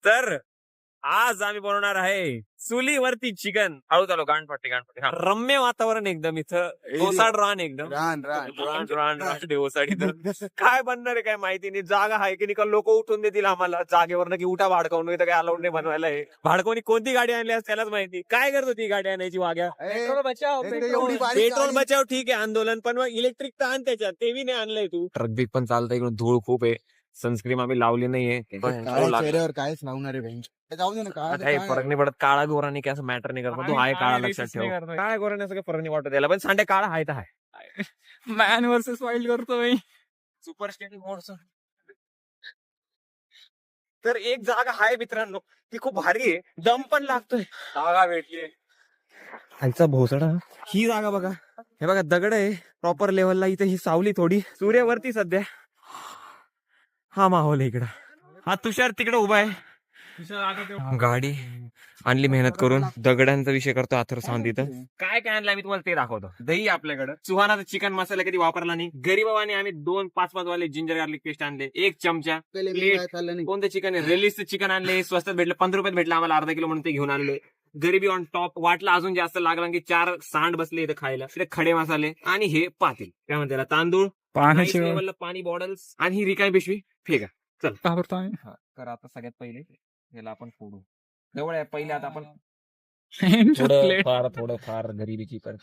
तर आज आम्ही बनवणार आहे चुलीवरती चिकन. हळू चालू गाणपट्टी रम्य वातावरण एकदम इथं ओसाड रान एकदम ओसाड इथं काय बनणार आहे काय माहिती नाही. जागा आहे की नाही, लोक उठून देतील आम्हाला जागेवर की उठा भाडकावून, इथं काय अलाउड नाही बनवायला. आहे भाडकावणी कोणती गाडी आणली आज त्यालाच माहिती. काय करत होती गाडी आणायची वाग्या? पेट्रोल बचाव ठीक आहे आंदोलन, पण मग इलेक्ट्रिक तर आण त्याच्यात, ते बी नाही आणलंय तू. ट्रक बीक पण चालतंय, इकडून धूळ खूप आहे. सनस्क्रीन आम्ही लावली नाहीये. चेहऱ्यावर कायच लावणार आहे. जाऊ दे ना, काही फरक नाही पडत. काळा गोरा नाही, असं मॅटर नाही करत. तू आहे काळा, लक्षात ठेव. काळा गोरा असं काही फरक नाही वाटत याला, पण सांडे काळा आहे तर आहे. मॅन वर्सेस वाईल्ड करतोय. सुपर स्टेट मोडच. तर एक जागा आहे मित्रांनो, ती खूप भारी आहे, दम पण लागतोय. जागा भेटली खालचा भोसडा. ही जागा बघा, हे बघा दगड आहे प्रॉपर लेवलला. इथे ही सावली थोडी सूर्यावरती सध्या. हा माहोल आहे इकडं. हा तुषार तिकडे उभा आहे. गाडी आणली मेहनत करून. दगडांचा विषय करतो अथर सांग. तिथं काय काय आणलं आम्ही तुम्हाला ते दाखवतो. दही आपल्याकडं, सुहानाचा चिकन मसाला कधी वापरला नाही. गरीबाने आम्ही 2-5 वाले जिंजर गार्लिक पेस्ट आणले, 1 चमचा. कोणतं चिकन आहे? रेलिसचं चिकन आणले, स्वस्तात भेटलं, 15 रुपयात भेटलं आम्हाला अर्धा किलो म्हणून ते घेऊन आणले. गरिबी ऑन टॉप. वाटला अजून जास्त लागला की 4 सांड बसले इथं खायला. इथे खडे मसाले आणि हे पातील काय म्हणते त्याला, तांदूळ, लेवलला पाणी बॉटल्स आणि ही रिकामी पिशवी फेका. चल तर आता सगळ्यात पहिले याला आपण फोडू. जवळ आहे पहिले. आता आपण थोडं फार गरिबीची कर